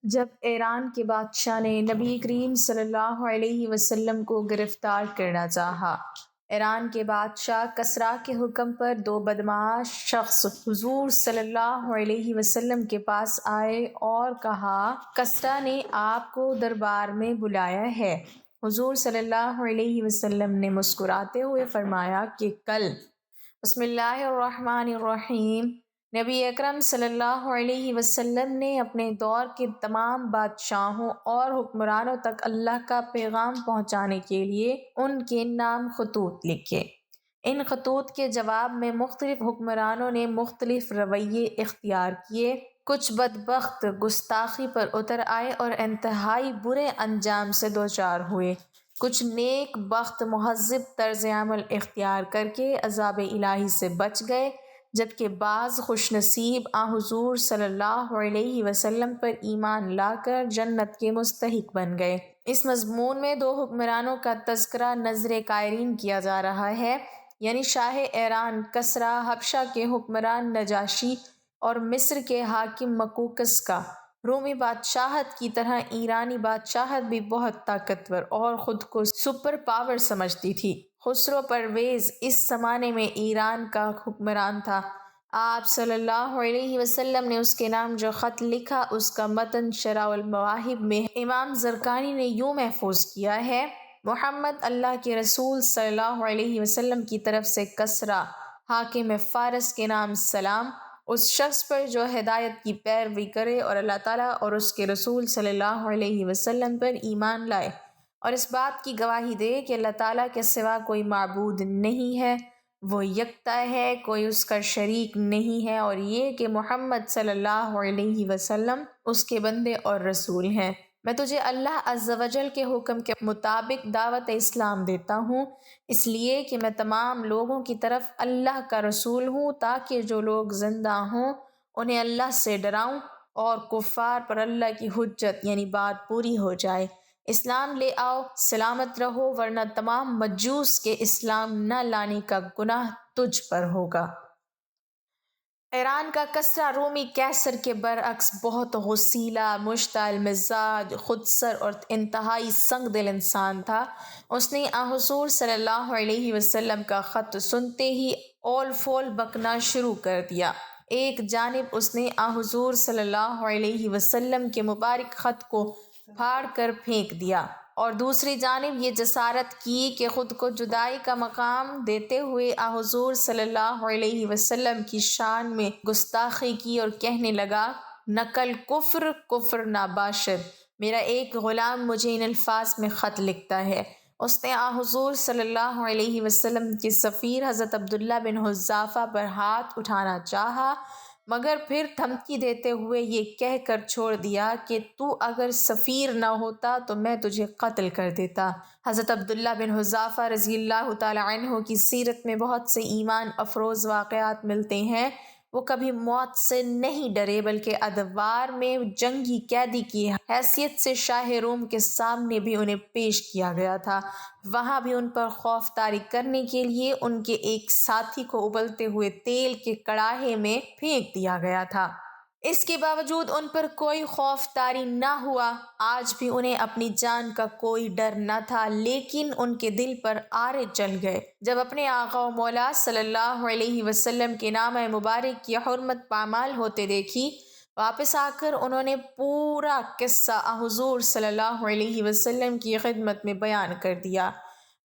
جب ایران کے بادشاہ نے نبی کریم صلی اللہ علیہ وسلم کو گرفتار کرنا چاہا، ایران کے بادشاہ کسریٰ کے حکم پر دو بدمعاش شخص حضور صلی اللہ علیہ وسلم کے پاس آئے اور کہا، کسریٰ نے آپ کو دربار میں بلایا ہے۔ حضور صلی اللہ علیہ وسلم نے مسکراتے ہوئے فرمایا کہ کل۔ بسم اللہ الرحمن الرحیم۔ نبی اکرم صلی اللہ علیہ وسلم نے اپنے دور کے تمام بادشاہوں اور حکمرانوں تک اللہ کا پیغام پہنچانے کے لیے ان کے نام خطوط لکھے۔ ان خطوط کے جواب میں مختلف حکمرانوں نے مختلف رویے اختیار کیے۔ کچھ بدبخت گستاخی پر اتر آئے اور انتہائی برے انجام سے دوچار ہوئے۔ کچھ نیک بخت مہذب طرز عمل اختیار کر کے عذاب الہی سے بچ گئے، جبکہ بعض خوش نصیب حضور صلی اللہ علیہ وسلم پر ایمان لا کر جنت کے مستحق بن گئے۔ اس مضمون میں دو حکمرانوں کا تذکرہ نظر قائرین کیا جا رہا ہے، یعنی شاہ ایران کسریٰ، حبشہ کے حکمران نجاشی اور مصر کے حاکم مقوقس کا۔ رومی بادشاہت کی طرح ایرانی بادشاہت بھی بہت طاقتور اور خود کو سپر پاور سمجھتی تھی۔ خسرو پرویز اس زمانے میں ایران کا حکمران تھا۔ آپ صلی اللہ علیہ وسلم نے اس کے نام جو خط لکھا، اس کا متن شرح المواہب میں امام زرقانی نے یوں محفوظ کیا ہے: محمد اللہ کے رسول صلی اللہ علیہ وسلم کی طرف سے کسریٰ حاکم فارس کے نام سلام، اس شخص پر جو ہدایت کی پیروی کرے اور اللہ تعالیٰ اور اس کے رسول صلی اللہ علیہ وسلم پر ایمان لائے، اور اس بات کی گواہی دے کہ اللہ تعالیٰ کے سوا کوئی معبود نہیں ہے، وہ یکتا ہے، کوئی اس کا شریک نہیں ہے، اور یہ کہ محمد صلی اللہ علیہ وسلم اس کے بندے اور رسول ہیں۔ میں تجھے اللہ عز و جل کے حکم کے مطابق دعوت اسلام دیتا ہوں، اس لیے کہ میں تمام لوگوں کی طرف اللہ کا رسول ہوں، تاکہ جو لوگ زندہ ہوں انہیں اللہ سے ڈراؤں اور کفار پر اللہ کی حجت یعنی بات پوری ہو جائے۔ اسلام لے آؤ، سلامت رہو، ورنہ تمام مجوس کے اسلام نہ لانے کا گناہ تجھ پر ہوگا۔ ایران کا کسریٰ رومی قیصر کے برعکس بہت غصیلا، مشتعل مزاج، خودسر اور انتہائی سنگ دل انسان تھا۔ اس نے حضور صلی اللہ علیہ وسلم کا خط سنتے ہی اول فول بکنا شروع کر دیا۔ ایک جانب اس نے حضور صلی اللہ علیہ وسلم کے مبارک خط کو پھاڑ کر پھینک دیا، اور دوسری جانب یہ جسارت کی کہ خود کو جدائی کا مقام دیتے ہوئے حضور صلی اللہ علیہ وسلم کی شان میں گستاخی کی اور کہنے لگا، نقل کفر کفر ناباشد، میرا ایک غلام مجھے ان الفاظ میں خط لکھتا ہے۔ اس نے حضور صلی اللہ علیہ وسلم کے سفیر حضرت عبداللہ بن حذافہ پر ہاتھ اٹھانا چاہا، مگر پھر دھمکی دیتے ہوئے یہ کہہ کر چھوڑ دیا کہ تو اگر سفیر نہ ہوتا تو میں تجھے قتل کر دیتا۔ حضرت عبداللہ بن حذافہ رضی اللہ تعالی عنہ کی سیرت میں بہت سے ایمان افروز واقعات ملتے ہیں۔ وہ کبھی موت سے نہیں ڈرے، بلکہ ادوار میں جنگی قیدی کی حیثیت سے شاہ روم کے سامنے بھی انہیں پیش کیا گیا تھا۔ وہاں بھی ان پر خوف طاری کرنے کے لیے ان کے ایک ساتھی کو ابلتے ہوئے تیل کے کڑاہے میں پھینک دیا گیا تھا۔ اس کے باوجود ان پر کوئی خوف طاری نہ ہوا۔ آج بھی انہیں اپنی جان کا کوئی ڈر نہ تھا، لیکن ان کے دل پر آرے چل گئے جب اپنے آقا و مولا صلی اللہ علیہ وسلم کے نام مبارک کی حرمت پامال ہوتے دیکھی۔ واپس آ کر انہوں نے پورا قصہ حضور صلی اللہ علیہ وسلم کی خدمت میں بیان کر دیا۔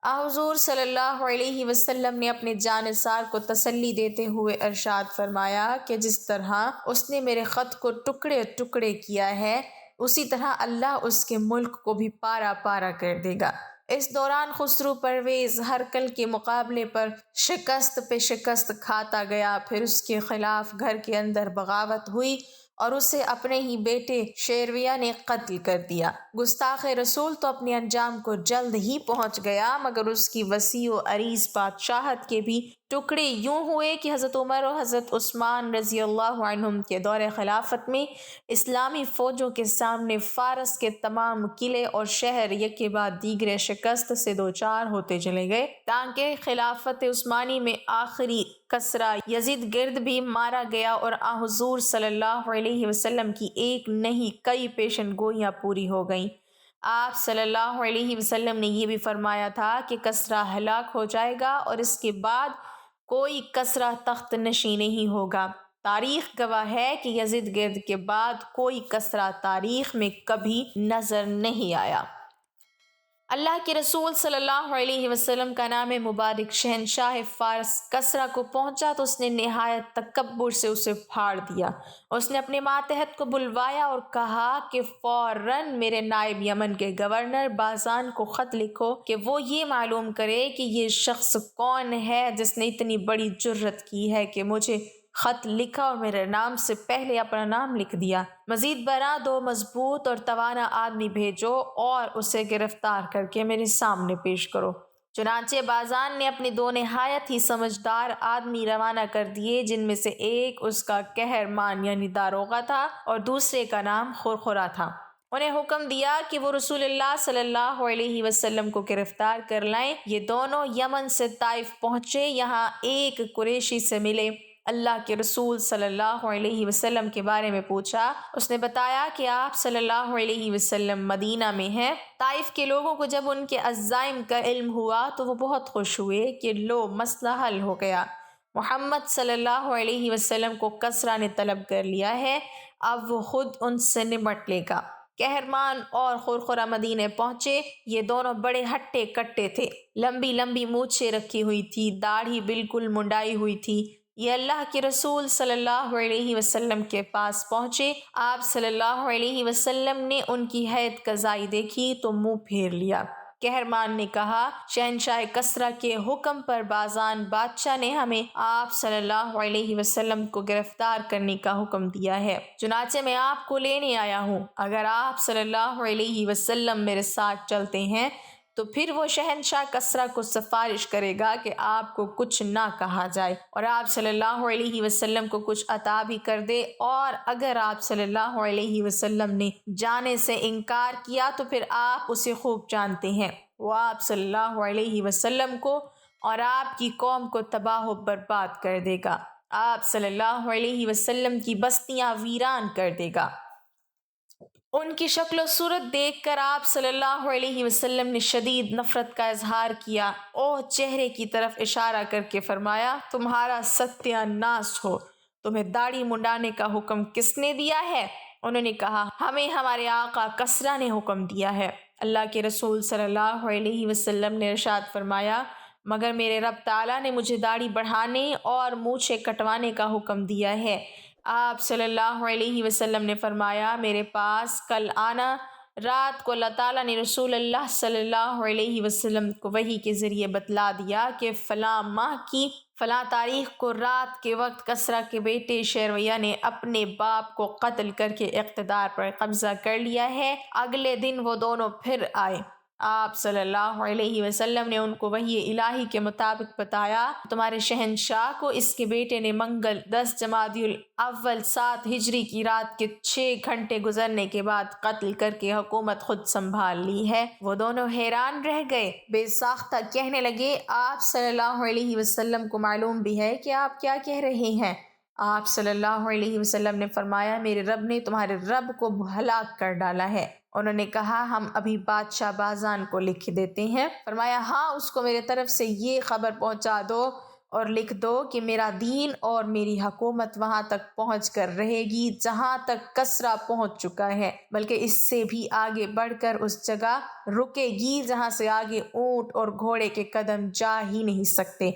حضور صلی اللہ علیہ وسلم نے اپنے جانثار کو تسلی دیتے ہوئے ارشاد فرمایا کہ جس طرح اس نے میرے خط کو ٹکڑے ٹکڑے کیا ہے، اسی طرح اللہ اس کے ملک کو بھی پارا پارا کر دے گا۔ اس دوران خسرو پرویز ہرقل کے مقابلے پر شکست پہ شکست کھاتا گیا، پھر اس کے خلاف گھر کے اندر بغاوت ہوئی اور اسے اپنے ہی بیٹے شیرویہ نے قتل کر دیا۔ گستاخ رسول تو اپنے انجام کو جلد ہی پہنچ گیا، مگر اس کی وسیع و عریض بادشاہت کے بھی ٹکڑے یوں ہوئے کہ حضرت عمر و حضرت عثمان رضی اللہ عنہم کے دور خلافت میں اسلامی فوجوں کے سامنے فارس کے تمام قلعے اور شہر یکے بعد دیگرے شکست سے دوچار ہوتے چلے گئے، تاکہ خلافت عثمانی میں آخری کسرا یزید گرد بھی مارا گیا اور حضور صلی اللہ علیہ وسلم کی ایک نہیں کئی پیشن گوئیاں پوری ہو گئیں۔ آپ صلی اللہ علیہ وسلم نے یہ بھی فرمایا تھا کہ کسرا ہلاک ہو جائے گا اور اس کے بعد کوئی کسرا تخت نشین نہیں ہوگا۔ تاریخ گواہ ہے کہ یزید گرد کے بعد کوئی کسرا تاریخ میں کبھی نظر نہیں آیا۔ اللہ کے رسول صلی اللہ علیہ وسلم کا نام مبارک شہنشاہ فارس کسرا کو پہنچا تو اس نے نہایت تکبر سے اسے پھاڑ دیا۔ اس نے اپنے ماتحت کو بلوایا اور کہا کہ فوراً میرے نائب یمن کے گورنر بازان کو خط لکھو کہ وہ یہ معلوم کرے کہ یہ شخص کون ہے جس نے اتنی بڑی جرت کی ہے کہ مجھے خط لکھا اور میرے نام سے پہلے اپنا نام لکھ دیا۔ مزید برآں 2 مضبوط اور توانا آدمی بھیجو اور اسے گرفتار کر کے میرے سامنے پیش کرو۔ چنانچہ بازان نے اپنے 2 نہایت ہی سمجھدار آدمی روانہ کر دیے، جن میں سے ایک اس کا قہرمان یعنی داروغہ تھا اور دوسرے کا نام خرخرا تھا۔ انہیں حکم دیا کہ وہ رسول اللہ صلی اللہ علیہ وسلم کو گرفتار کر لائیں۔ یہ دونوں یمن سے طائف پہنچے، یہاں ایک قریشی سے ملے، اللہ کے رسول صلی اللہ علیہ وسلم کے بارے میں پوچھا۔ اس نے بتایا کہ آپ صلی اللہ علیہ وسلم مدینہ میں ہیں۔ طائف کے لوگوں کو جب ان کے عزائم کا علم ہوا تو وہ بہت خوش ہوئے کہ لو مسئلہ حل ہو گیا، محمد صلی اللہ علیہ وسلم کو کسرا نے طلب کر لیا ہے، اب وہ خود ان سے نمٹ لے گا۔ قہرمان اور خرخرا مدینے پہنچے۔ یہ دونوں بڑے ہٹے کٹے تھے، لمبی لمبی مونچھیں رکھی ہوئی تھی، داڑھی بالکل منڈائی ہوئی تھی۔ یہ اللہ کے رسول صلی اللہ علیہ وسلم کے پاس پہنچے۔ آپ صلی اللہ علیہ وسلم نے ان کی حیت قضائی دیکھی تو منہ پھیر لیا۔ قہرمان نے کہا، شہنشاہ کسرا کے حکم پر بازان بادشاہ نے ہمیں آپ صلی اللہ علیہ وسلم کو گرفتار کرنے کا حکم دیا ہے، چنانچہ میں آپ کو لینے آیا ہوں۔ اگر آپ صلی اللہ علیہ وسلم میرے ساتھ چلتے ہیں تو پھر وہ شہنشاہ کسرا کو سفارش کرے گا کہ آپ کو کچھ نہ کہا جائے اور آپ صلی اللہ علیہ وسلم کو کچھ عطا بھی کر دے، اور اگر آپ صلی اللہ علیہ وسلم نے جانے سے انکار کیا تو پھر آپ اسے خوب جانتے ہیں، وہ آپ صلی اللہ علیہ وسلم کو اور آپ کی قوم کو تباہ و برباد کر دے گا، آپ صلی اللہ علیہ وسلم کی بستیاں ویران کر دے گا۔ ان کی شکل و صورت دیکھ کر آپ صلی اللہ علیہ وسلم نے شدید نفرت کا اظہار کیا اور چہرے کی طرف اشارہ کر کے فرمایا، تمہارا ستیہ ناس ہو، تمہیں داڑھی منڈانے کا حکم کس نے دیا ہے؟ انہوں نے کہا، ہمیں ہمارے آقا کسرا نے حکم دیا ہے۔ اللہ کے رسول صلی اللہ علیہ وسلم نے ارشاد فرمایا، مگر میرے رب تعالیٰ نے مجھے داڑھی بڑھانے اور مونچھیں کٹوانے کا حکم دیا ہے۔ آپ صلی اللہ علیہ وسلم نے فرمایا، میرے پاس کل آنا۔ رات کو اللہ تعالیٰ نے رسول اللہ صلی اللہ علیہ وسلم کو وحی کے ذریعے بتلا دیا کہ فلاں ماہ کی فلاں تاریخ کو رات کے وقت کسرا کے بیٹے شیرویہ نے اپنے باپ کو قتل کر کے اقتدار پر قبضہ کر لیا ہے۔ اگلے دن وہ دونوں پھر آئے۔ آپ صلی اللہ علیہ وسلم نے ان کو وحی الہی کے مطابق بتایا، تمہارے شہنشاہ کو اس کے بیٹے نے منگل 10 جمادی الاول 7 ہجری کی رات کے 6 گھنٹے گزرنے کے بعد قتل کر کے حکومت خود سنبھال لی ہے۔ وہ دونوں حیران رہ گئے، بے ساختہ کہنے لگے، آپ صلی اللہ علیہ وسلم کو معلوم بھی ہے کہ آپ کیا کہہ رہے ہیں؟ آپ صلی اللہ علیہ وسلم نے فرمایا، میرے رب نے تمہارے رب کو ہلاک کر ڈالا ہے۔ انہوں نے کہا، ہم ابھی بادشاہ بازان کو لکھ دیتے ہیں۔ فرمایا، ہاں، اس کو میرے طرف سے یہ خبر پہنچا دو اور لکھ دو کہ میرا دین اور میری حکومت وہاں تک پہنچ کر رہے گی جہاں تک کسرا پہنچ چکا ہے، بلکہ اس سے بھی آگے بڑھ کر اس جگہ رکے گی جہاں سے آگے اونٹ اور گھوڑے کے قدم جا ہی نہیں سکتے،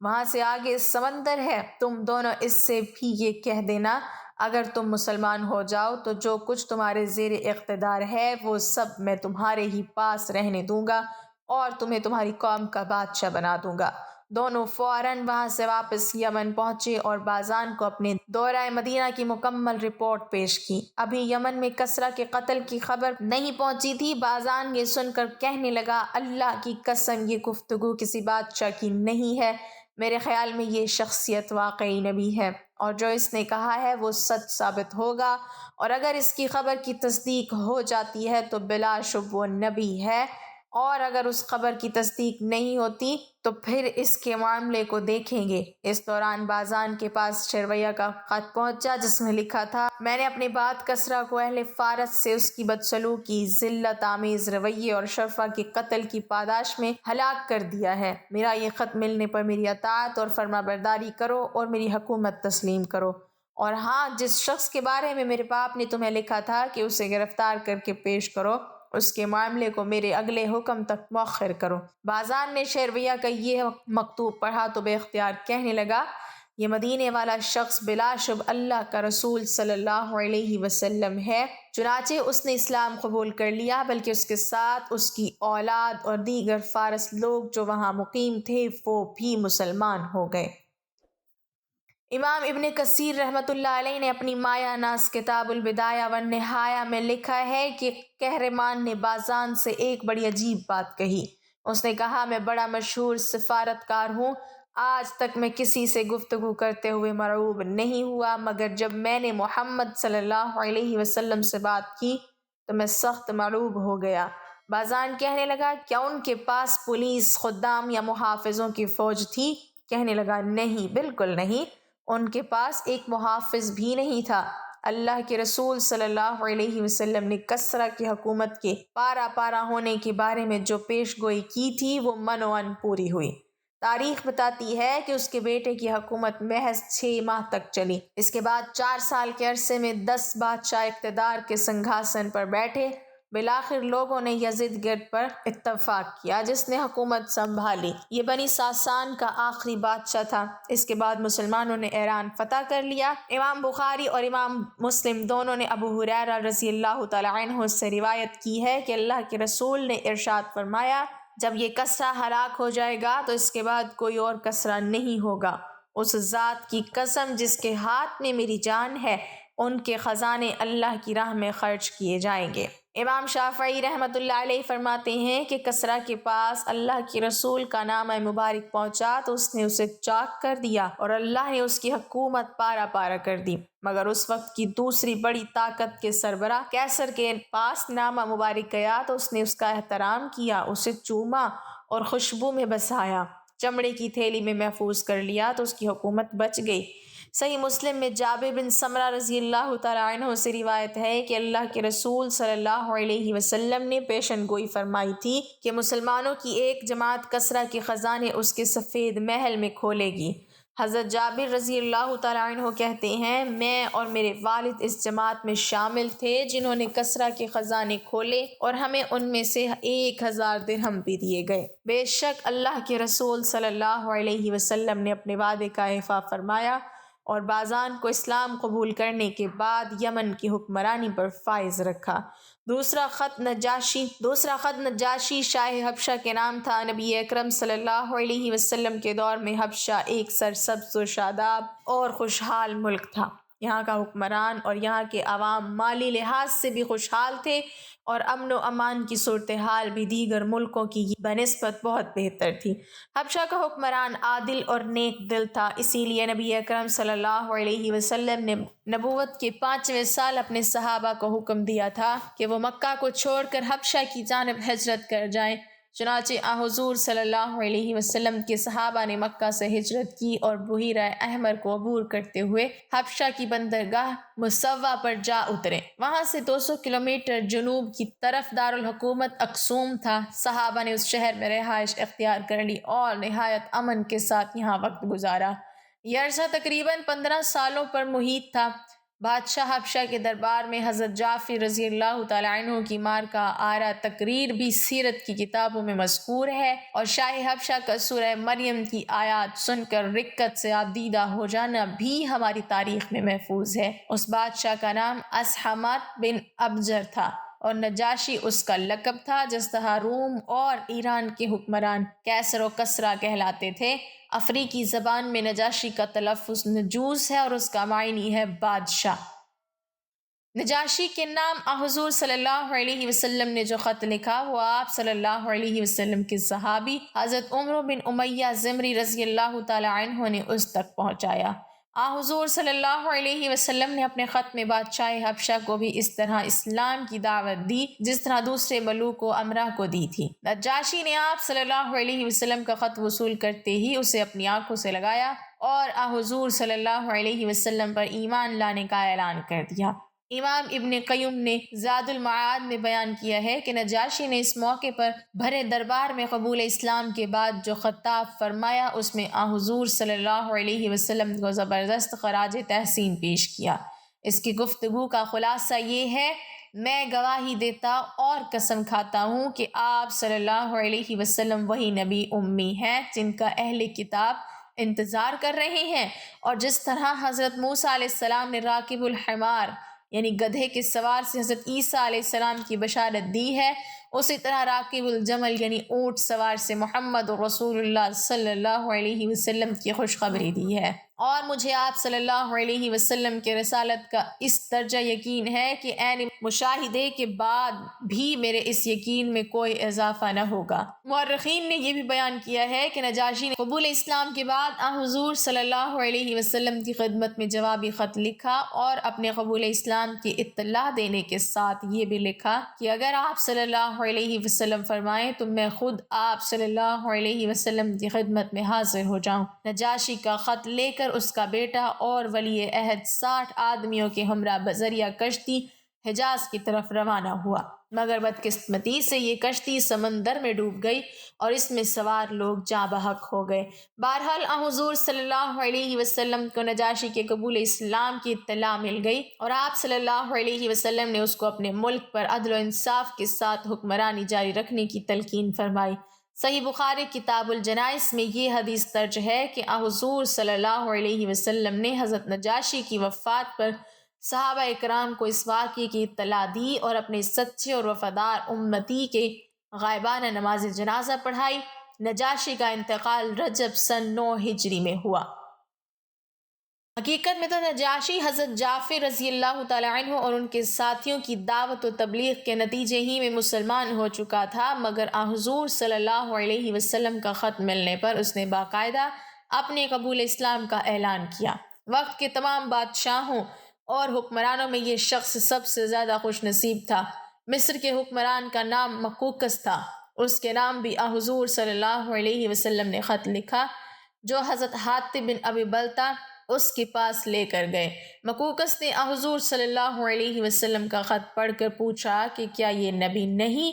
وہاں سے آگے سمندر ہے۔ تم دونوں اس سے بھی یہ کہہ دینا، اگر تم مسلمان ہو جاؤ تو جو کچھ تمہارے زیر اقتدار ہے وہ سب میں تمہارے ہی پاس رہنے دوں گا اور تمہیں تمہاری قوم کا بادشاہ بنا دوں گا۔ دونوں فوراً وہاں سے واپس یمن پہنچے اور بازان کو اپنے دورہ مدینہ کی مکمل رپورٹ پیش کی۔ ابھی یمن میں کسرا کے قتل کی خبر نہیں پہنچی تھی۔ بازان یہ سن کر کہنے لگا، اللہ کی قسم، یہ گفتگو کسی بادشاہ کی نہیں ہے، میرے خیال میں یہ شخصیت واقعی نبی ہے، اور جو اس نے کہا ہے وہ سچ ثابت ہوگا، اور اگر اس کی خبر کی تصدیق ہو جاتی ہے تو بلا شبہ وہ نبی ہے۔ اور اگر اس خبر کی تصدیق نہیں ہوتی تو پھر اس کے معاملے کو دیکھیں گے۔ اس دوران بازان کے پاس شرویہ کا خط پہنچا جس میں لکھا تھا، میں نے اپنی بات کسریٰ کو اہل فارس سے اس کی بدسلوکی، ذلت آمیز رویے اور شرفا کے قتل کی پاداش میں ہلاک کر دیا ہے۔ میرا یہ خط ملنے پر میری اطاعت اور فرما برداری کرو اور میری حکومت تسلیم کرو، اور ہاں، جس شخص کے بارے میں میرے باپ نے تمہیں لکھا تھا کہ اسے گرفتار کر کے پیش کرو، اس کے معاملے کو میرے اگلے حکم تک مؤخر کرو۔ بازان نے شرویہ کا یہ مکتوب پڑھا تو بے اختیار کہنے لگا، یہ مدینے والا شخص بلا شبہ اللہ کا رسول صلی اللہ علیہ وسلم ہے۔ چنانچہ اس نے اسلام قبول کر لیا، بلکہ اس کے ساتھ اس کی اولاد اور دیگر فارس لوگ جو وہاں مقیم تھے وہ بھی مسلمان ہو گئے۔ امام ابن کثیر رحمۃ اللہ علیہ نے اپنی مایہ ناز کتاب البدایہ والنہایہ میں لکھا ہے کہ قہرمان نے بازان سے ایک بڑی عجیب بات کہی۔ اس نے کہا، میں بڑا مشہور سفارتکار ہوں، آج تک میں کسی سے گفتگو کرتے ہوئے مرعوب نہیں ہوا، مگر جب میں نے محمد صلی اللہ علیہ وسلم سے بات کی تو میں سخت مرعوب ہو گیا۔ بازان کہنے لگا، کیا ان کے پاس پولیس، خدام یا محافظوں کی فوج تھی؟ کہنے لگا، نہیں، بالکل نہیں، ان کے پاس ایک محافظ بھی نہیں تھا۔ اللہ کے رسول صلی اللہ علیہ وسلم نے کسریٰ کی حکومت کے پارا پارا ہونے کے بارے میں جو پیش گوئی کی تھی وہ منوعاً پوری ہوئی۔ تاریخ بتاتی ہے کہ اس کے بیٹے کی حکومت محض 6 ماہ تک چلی۔ اس کے بعد 4 سال کے عرصے میں 10 بادشاہ اقتدار کے سنگھاسن پر بیٹھے۔ بالآخر لوگوں نے یزید گرد پر اتفاق کیا جس نے حکومت سنبھالی۔ یہ بنی ساسان کا آخری بادشاہ تھا۔ اس کے بعد مسلمانوں نے ایران فتح کر لیا۔ امام بخاری اور امام مسلم دونوں نے ابو ہریرہ رضی اللہ تعالیٰ عنہ سے روایت کی ہے کہ اللہ کے رسول نے ارشاد فرمایا، جب یہ کسریٰ ہلاک ہو جائے گا تو اس کے بعد کوئی اور کسریٰ نہیں ہوگا۔ اس ذات کی قسم جس کے ہاتھ میں میری جان ہے، ان کے خزانے اللہ کی راہ میں خرچ کیے جائیں گے۔ امام شافعی رحمۃ اللہ علیہ فرماتے ہیں کہ کسریٰ کے پاس اللہ کے رسول کا نامہ مبارک پہنچا تو اس نے اسے چاک کر دیا اور اللہ نے اس کی حکومت پارا پارا کر دی، مگر اس وقت کی دوسری بڑی طاقت کے سربراہ کیسر کے پاس نامہ مبارک گیا تو اس نے اس کا احترام کیا، اسے چوما اور خوشبو میں بسایا، چمڑے کی تھیلی میں محفوظ کر لیا تو اس کی حکومت بچ گئی۔ صحیح مسلم میں جابر بن سمرہ رضی اللہ تعالیٰ عنہ سے روایت ہے کہ اللہ کے رسول صلی اللہ علیہ وسلم نے پیشن گوئی فرمائی تھی کہ مسلمانوں کی ایک جماعت کسریٰ کے خزانے اس کے سفید محل میں کھولے گی۔ حضرت جابر رضی اللہ تعالیٰ عنہ کہتے ہیں، میں اور میرے والد اس جماعت میں شامل تھے جنہوں نے کسریٰ کے خزانے کھولے اور ہمیں ان میں سے 1000 درہم بھی دیے گئے۔ بے شک اللہ کے رسول صلی اللہ علیہ وسلم نے اپنے وعدے کا ایفا فرمایا اور بازان کو اسلام قبول کرنے کے بعد یمن کی حکمرانی پر فائز رکھا۔ دوسرا خط نجاشی شاہ حبشہ کے نام تھا۔ نبی اکرم صلی اللہ علیہ وسلم کے دور میں حبشہ ایک سرسبز و شاداب اور خوشحال ملک تھا۔ یہاں کا حکمران اور یہاں کے عوام مالی لحاظ سے بھی خوشحال تھے اور امن و امان کی صورتحال بھی دیگر ملکوں کی بنسبت بہت بہتر تھی۔ حبشہ کا حکمران عادل اور نیک دل تھا، اسی لیے نبی اکرم صلی اللہ علیہ وسلم نے نبوت کے 5ویں سال اپنے صحابہ کو حکم دیا تھا کہ وہ مکہ کو چھوڑ کر حبشہ کی جانب ہجرت کر جائیں۔ چنانچہ حضور صلی اللہ علیہ وسلم کے صحابہ نے مکہ سے ہجرت کی اور بحیرہ احمر کو عبور کرتے ہوئے حبشہ کی بندرگاہ مصوہ پر جا اترے۔ وہاں سے 200 کلومیٹر جنوب کی طرف دارالحکومت اکسوم تھا۔ صحابہ نے اس شہر میں رہائش اختیار کر لی اور نہایت امن کے ساتھ یہاں وقت گزارا۔ یہ عرصہ تقریباً 15 سالوں پر محیط تھا۔ بادشاہ حبشہ کے دربار میں حضرت جعفر رضی اللہ تعالیٰ عنہ کی مارکہ آرا تقریر بھی سیرت کی کتابوں میں مذکور ہے، اور شاہ حبشہ کا سورہ مریم کی آیات سن کر رکت سے آبدیدہ ہو جانا بھی ہماری تاریخ میں محفوظ ہے۔ اس بادشاہ کا نام اصحمت بن ابجر تھا اور نجاشی اس کا لقب تھا، جس طرح روم اور ایران کے حکمران کیسر و کسریٰ کہلاتے تھے۔ افریقی زبان میں نجاشی کا تلفظ نجوس ہے اور اس کا معنی ہے بادشاہ۔ نجاشی کے نام حضور صلی اللہ علیہ وسلم نے جو خط لکھا وہ آپ صلی اللہ علیہ وسلم کے صحابی حضرت عمرو بن امیہ زمری رضی اللہ تعالیٰ عنہ نے اس تک پہنچایا۔ حضور صلی اللہ علیہ وسلم نے اپنے خط میں بادشاہ حبشہ کو بھی اس طرح اسلام کی دعوت دی جس طرح دوسرے ملوک و امرا کو دی تھی۔ نجاشی نے آپ صلی اللہ علیہ وسلم کا خط وصول کرتے ہی اسے اپنی آنکھوں سے لگایا اور حضور صلی اللہ علیہ وسلم پر ایمان لانے کا اعلان کر دیا۔ امام ابن قیم نے زاد المعاد میں بیان کیا ہے کہ نجاشی نے اس موقع پر بھرے دربار میں قبول اسلام کے بعد جو خطاب فرمایا اس میں حضور صلی اللہ علیہ وسلم کو زبردست خراج تحسین پیش کیا۔ اس کی گفتگو کا خلاصہ یہ ہے: میں گواہی دیتا اور قسم کھاتا ہوں کہ آپ صلی اللہ علیہ وسلم وہی نبی امی ہیں جن کا اہل کتاب انتظار کر رہے ہیں، اور جس طرح حضرت موسیٰ علیہ السلام نے راکب الحمار یعنی گدھے کے سوار سے حضرت عیسیٰ علیہ السلام کی بشارت دی ہے، اسی طرح راکب الجمل یعنی اونٹ سوار سے محمد رسول اللہ صلی اللہ علیہ وسلم کی خوشخبری دی ہے۔ اور مجھے آپ صلی اللہ علیہ وسلم کے رسالت کا اس درجہ یقین ہے کہ عین مشاہدے کے بعد بھی میرے اس یقین میں کوئی اضافہ نہ ہوگا۔ مورخین نے یہ بھی بیان کیا ہے کہ نجاشی نے قبول اسلام کے بعد حضور صلی اللہ علیہ وسلم کی خدمت میں جوابی خط لکھا اور اپنے قبول اسلام کی اطلاع دینے کے ساتھ یہ بھی لکھا کہ اگر آپ صلی اللہ علیہ وسلم فرمائیں تو میں خود آپ صلی اللہ علیہ وسلم کی خدمت میں حاضر ہو جاؤں۔ نجاشی کا خط لے کر اس کا بیٹا اور ولی عہد 60 آدمیوں کے ہمراہ بذریعہ کشتی حجاز کی طرف روانہ ہوا، مگر بدقسمتی سے یہ کشتی سمندر میں ڈوب گئی اور اس میں سوار لوگ جاں بحق ہو گئے۔ بہرحال حضور صلی اللہ علیہ وسلم کو نجاشی کے قبول اسلام کی اطلاع مل گئی اور آپ صلی اللہ علیہ وسلم نے اس کو اپنے ملک پر عدل و انصاف کے ساتھ حکمرانی جاری رکھنے کی تلقین فرمائی۔ صحیح بخاری کتاب الجنائز میں یہ حدیث درج ہے کہ حضور صلی اللہ علیہ وسلم نے حضرت نجاشی کی وفات پر صحابہ اکرام کو اس واقعے کی اطلاع دی اور اپنے سچے اور وفادار امتی کے غائبانہ نماز جنازہ پڑھائی۔ نجاشی کا انتقال رجب سن 9 ہجری میں ہوا۔ حقیقت میں تو نجاشی حضرت جعفر رضی اللہ تعالیٰ عنہ اور ان کے ساتھیوں کی دعوت و تبلیغ کے نتیجے ہی میں مسلمان ہو چکا تھا، مگر حضور صلی اللہ علیہ وسلم کا خط ملنے پر اس نے باقاعدہ اپنے قبول اسلام کا اعلان کیا۔ وقت کے تمام بادشاہوں اور حکمرانوں میں یہ شخص سب سے زیادہ خوش نصیب تھا۔ مصر کے حکمران کا نام مقوقس تھا، اس کے نام بھی حضور صلی اللہ علیہ وسلم نے خط لکھا جو حضرت حاتب بن ابی بلتہ اس کے پاس لے کر گئے۔ مقوقس نے حضور صلی اللہ علیہ وسلم کا خط پڑھ کر پوچھا کہ کیا یہ نبی نہیں؟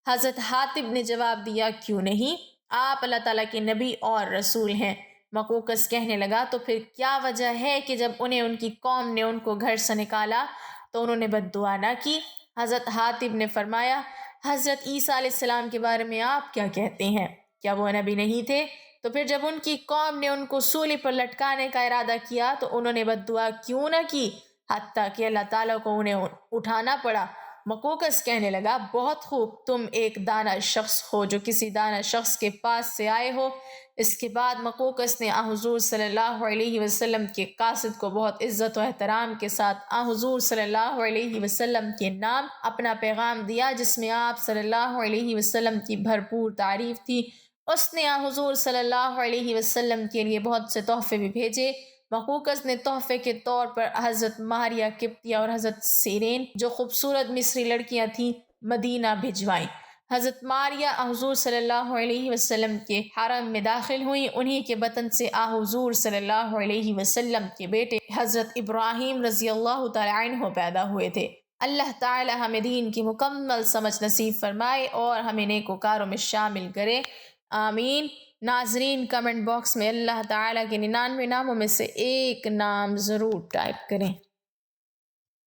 حضرت حاتب نے جواب دیا، کیوں نہیں؟ آپ اللہ تعالیٰ کے نبی اور رسول ہیں۔ مقوقس کہنے لگا، تو پھر کیا وجہ ہے کہ جب انہیں ان کی قوم نے ان کو گھر سے نکالا تو انہوں نے بد دعا نہ کی؟ حضرت حاتب نے فرمایا، حضرت عیسیٰ علیہ السلام کے بارے میں آپ کیا کہتے ہیں؟ کیا وہ نبی نہیں تھے؟ تو پھر جب ان کی قوم نے ان کو سولی پر لٹکانے کا ارادہ کیا تو انہوں نے بد دعا کیوں نہ کی حتیٰ کہ اللہ تعالیٰ کو انہیں اٹھانا پڑا؟ مقوقس کہنے لگا، بہت خوب، تم ایک دانا شخص ہو جو کسی دانا شخص کے پاس سے آئے ہو۔ اس کے بعد مقوقس نے حضور صلی اللہ علیہ وسلم کے قاصد کو بہت عزت و احترام کے ساتھ حضور صلی اللہ علیہ وسلم کے نام اپنا پیغام دیا جس میں آپ صلی اللہ علیہ وسلم کی بھرپور تعریف تھی۔ اس نے حضور صلی اللہ علیہ وسلم کے لیے بہت سے تحفے بھی بھیجے۔ مقوقس نے تحفے کے طور پر حضرت ماریہ قبطیہ اور حضرت سیرین جو خوبصورت مصری لڑکیاں تھیں مدینہ بھجوائیں۔ حضرت ماریہ حضور صلی اللہ علیہ وسلم کے حرم میں داخل ہوئیں۔ انہی کے بطن سے حضور صلی اللہ علیہ وسلم کے بیٹے حضرت ابراہیم رضی اللہ تعالی عنہ پیدا ہوئے تھے۔ اللہ تعالی ہمیں دین کی مکمل سمجھ نصیب فرمائے اور ہمیں نیکوکاروں میں شامل کرے، آمین۔ ناظرین، کمنٹ باکس میں اللہ تعالیٰ کے 99 ناموں میں سے ایک نام ضرور ٹائپ کریں۔